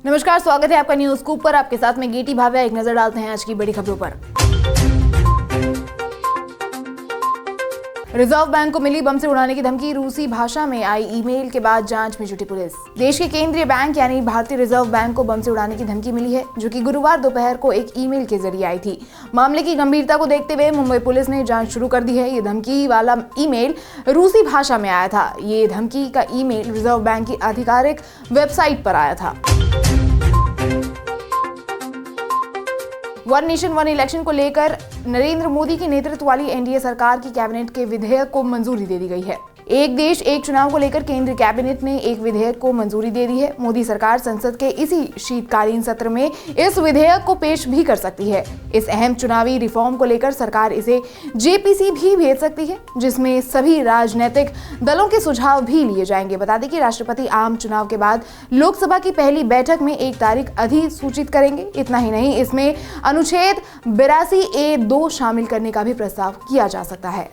नमस्कार, स्वागत है आपका न्यूज स्कूप पर। आपके साथ में गेटी भाव्या। एक नजर डालते हैं आज की बड़ी खबरों पर। रिजर्व बैंक को मिली बम से उड़ाने की धमकी। रूसी भाषा में आई ईमेल के बाद जांच में जुटी पुलिस। देश के केंद्रीय बैंक यानी भारतीय रिजर्व बैंक को बम से उड़ाने की धमकी मिली है, जो कि गुरुवार दोपहर को एक ईमेल के जरिए आई थी। मामले की गंभीरता को देखते हुए मुंबई पुलिस ने जांच शुरू कर दी है। ये धमकी वाला ईमेल रूसी भाषा में आया था। ये धमकी का ईमेल रिजर्व बैंक की आधिकारिक वेबसाइट पर आया था। वन नेशन वन इलेक्शन को लेकर नरेंद्र मोदी के नेतृत्व वाली एनडीए सरकार की कैबिनेट के विधेयक को मंजूरी दे दी गई है। एक देश एक चुनाव को लेकर केंद्रीय कैबिनेट ने एक विधेयक को मंजूरी दे दी है। मोदी सरकार संसद के इसी शीतकालीन सत्र में इस विधेयक को पेश भी कर सकती है। इस अहम चुनावी रिफॉर्म को लेकर सरकार इसे जेपीसी भी भेज सकती है, जिसमें सभी राजनीतिक दलों के सुझाव भी लिए जाएंगे। बता दें कि राष्ट्रपति आम चुनाव के बाद लोकसभा की पहली बैठक में एक तारीख अधिसूचित करेंगे। इतना ही नहीं, इसमें अनुच्छेद 82A(2) शामिल करने का भी प्रस्ताव किया जा सकता है।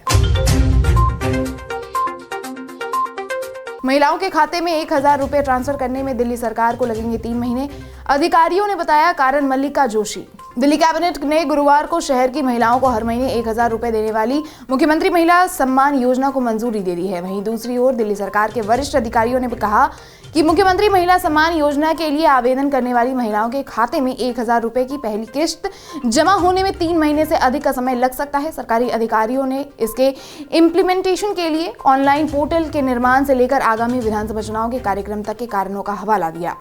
महिलाओं के खाते में 1000 रुपए ट्रांसफर करने में दिल्ली सरकार को लगेंगे 3 महीने। अधिकारियों ने बताया कारण मल्लिका जोशी। दिल्ली कैबिनेट ने गुरुवार को शहर की महिलाओं को हर महीने 1000 रुपए देने वाली मुख्यमंत्री महिला सम्मान योजना को मंजूरी दे दी है। वहीं दूसरी ओर दिल्ली सरकार के वरिष्ठ अधिकारियों ने कहा कि मुख्यमंत्री महिला सम्मान योजना के लिए आवेदन करने वाली महिलाओं के खाते में 1000 रुपए की पहली किश्त जमा होने में 3 महीने से अधिक का समय लग सकता है। सरकारी अधिकारियों ने इसके इम्प्लीमेंटेशन के लिए ऑनलाइन पोर्टल के निर्माण से लेकर आगामी विधानसभा चुनाव के कार्यक्रम तक के कारणों का हवाला दिया।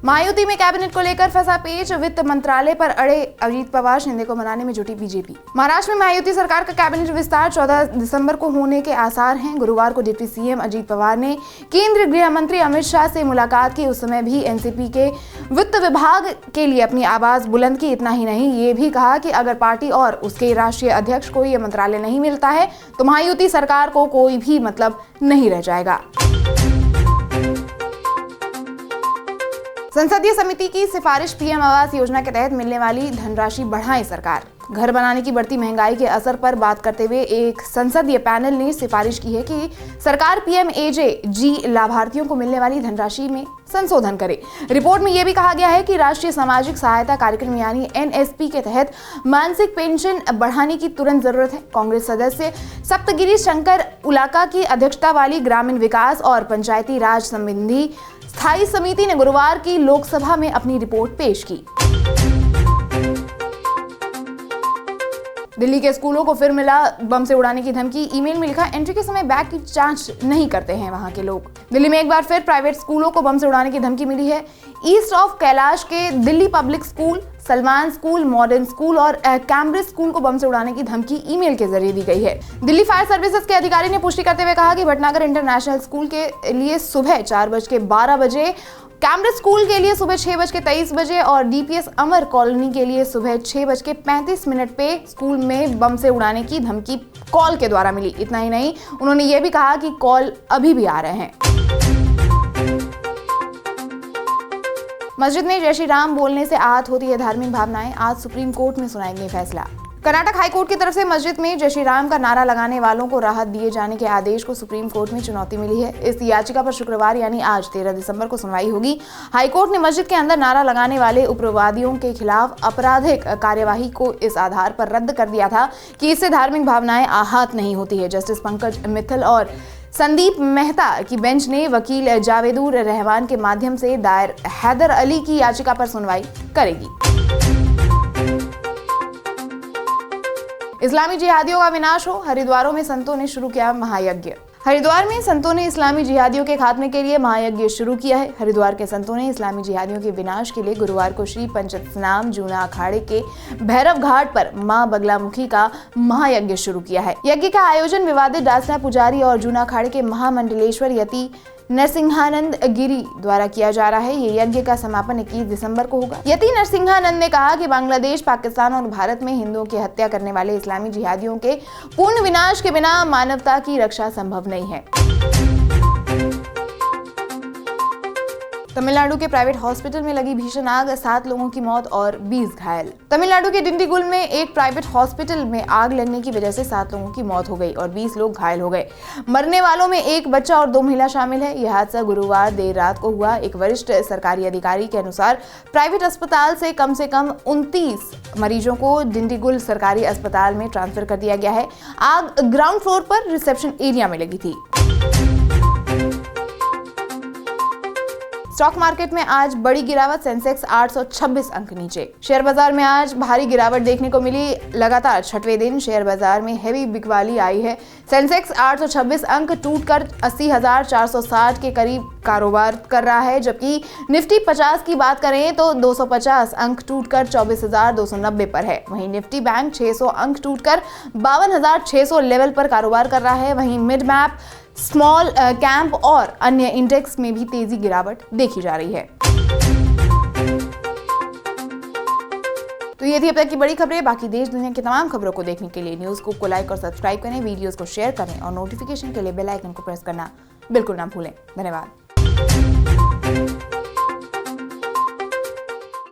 महायुति में कैबिनेट को लेकर फंसा पेच। वित्त मंत्रालय पर अड़े अजीत पवार, शिंदे को मनाने में जुटी बीजेपी। महाराष्ट्र में महायुति सरकार का कैबिनेट विस्तार 14 दिसंबर को होने के आसार हैं। गुरुवार को डिप्टी सीएम अजीत पवार ने केंद्रीय गृह मंत्री अमित शाह से मुलाकात की। उस समय भी एनसीपी के वित्त विभाग के लिए अपनी आवाज बुलंद की। इतना ही नहीं, ये भी कहा कि अगर पार्टी और उसके राष्ट्रीय अध्यक्ष को यह मंत्रालय नहीं मिलता है तो महायुति सरकार को कोई भी मतलब नहीं रह जाएगा। संसदीय समिति की सिफारिश। पीएम आवास योजना के तहत मिलने वाली धनराशि बढ़ाए सरकार। घर बनाने की बढ़ती महंगाई के असर पर बात करते हुए एक संसदीय पैनल ने सिफारिश की है कि सरकार पीएमएजे-जी लाभार्थियों को मिलने वाली धनराशि में संशोधन करे। रिपोर्ट में यह भी कहा गया है कि राष्ट्रीय सामाजिक सहायता कार्यक्रम यानी एनएसपी के तहत मासिक पेंशन बढ़ाने की तुरंत जरूरत है। कांग्रेस सदस्य सप्तगिरी शंकर उलाका की अध्यक्षता वाली ग्रामीण विकास और पंचायती राज संबंधी स्थायी समिति ने गुरुवार की लोकसभा में अपनी रिपोर्ट पेश की। दिल्ली के स्कूलों को फिर मिला बम से उड़ाने की धमकी। ईमेल में लिखा, एंट्री के समय बैग की जांच नहीं करते हैं वहां के लोग। दिल्ली में एक बार फिर प्राइवेट स्कूलों को बम से उड़ाने की धमकी मिली है। ईस्ट ऑफ कैलाश के Delhi public school, Salman school, modern school और कैम्ब्रिज स्कूल को बम से उड़ाने की धमकी ईमेल के जरिए दी गई है। दिल्ली फायर सर्विसेज के अधिकारी ने पुष्टि करते हुए कहा कि भटनागर इंटरनेशनल स्कूल के लिए सुबह 4:12 बजे, कैम्ब्रिज स्कूल के लिए सुबह 6:23 और डीपीएस अमर कॉलोनी के लिए सुबह 6:35 पे स्कूल में बम से उड़ाने की धमकी कॉल के द्वारा मिली। इतना ही नहीं, उन्होंने ये भी कहा कि कॉल अभी भी आ रहे हैं। मस्जिद में जय श्री राम बोलने से आहत होती है धार्मिक भावनाएं। आज सुप्रीम कोर्ट में सुनाएंगे फैसला। कर्नाटक हाईकोर्ट की तरफ से मस्जिद में जय श्री राम का नारा लगाने वालों को राहत दिए जाने के आदेश को सुप्रीम कोर्ट में चुनौती मिली है। इस याचिका पर शुक्रवार यानी आज 13 दिसंबर को सुनवाई होगी। हाईकोर्ट ने मस्जिद के अंदर नारा लगाने वाले उग्रवादियों के खिलाफ आपराधिक कार्यवाही को इस आधार पर रद्द कर दिया था कि इससे धार्मिक भावनाएं आहत नहीं होती है। जस्टिस पंकज मित्तल और संदीप मेहता की बेंच ने वकील जावेदुर रहमान के माध्यम से दायर हैदर अली की याचिका पर सुनवाई करेगी। इस्लामी जिहादियों का विनाश हो, हरिद्वारों में संतों ने शुरू किया महायज्ञ। हरिद्वार में संतों ने इस्लामी जिहादियों के खात्मे के लिए महायज्ञ शुरू किया है। हरिद्वार के संतों ने इस्लामी जिहादियों के विनाश के लिए गुरुवार को श्री पंचतनाम जूना अखाड़े के भैरव घाट पर मां बगलामुखी का महायज्ञ शुरू किया है। यज्ञ का आयोजन विवादित डासना पुजारी और जूना अखाड़े के महामंडलेश्वर यति नरसिंहानंद गिरी द्वारा किया जा रहा है। ये यज्ञ का समापन 21 दिसंबर को होगा। यति नरसिंहानंद ने कहा कि बांग्लादेश, पाकिस्तान और भारत में हिंदुओं की हत्या करने वाले इस्लामी जिहादियों के पूर्ण विनाश के बिना मानवता की रक्षा संभव नहीं है। तमिलनाडु के प्राइवेट हॉस्पिटल में लगी भीषण आग, 7 लोगों की मौत और 20 घायल। तमिलनाडु के डिंडीगुल में एक प्राइवेट हॉस्पिटल में आग लगने की वजह से 7 लोगों की मौत हो गई और 20 लोग घायल हो गए। मरने वालों में एक बच्चा और 2 महिला शामिल है। यह हादसा गुरुवार देर रात को हुआ। एक वरिष्ठ सरकारी अधिकारी के अनुसार प्राइवेट अस्पताल से कम 29 मरीजों को डिंडीगुल सरकारी अस्पताल में ट्रांसफर कर दिया गया है। आग ग्राउंड फ्लोर पर रिसेप्शन एरिया में लगी थी। स्टॉक मार्केट में आज बड़ी गिरावट, सेंसेक्स 826 अंक नीचे। शेयर बाजार में आज भारी गिरावट देखने को मिली। लगातार 6वें दिन शेयर बाजार में हैवी बिकवाली आई है। सेंसेक्स 826 अंक टूटकर 80,460 के करीब कारोबार कर रहा है, जबकि निफ्टी 50 की बात करें तो 250 अंक टूटकर 24,290 पर है। वहीं निफ्टी बैंक 600 अंक टूटकर 52,600 लेवल पर कारोबार कर रहा है। वहीं मिड मैप, स्मॉल कैंप और अन्य इंडेक्स में भी तेजी गिरावट देखी जा रही है। तो ये थी अब तक की बड़ी खबरें। बाकी देश दुनिया की तमाम खबरों को देखने के लिए न्यूज़ को लाइक और सब्सक्राइब करें, वीडियोस को शेयर करें और नोटिफिकेशन के लिए बेल आइकन को प्रेस करना बिल्कुल ना भूलें। धन्यवाद।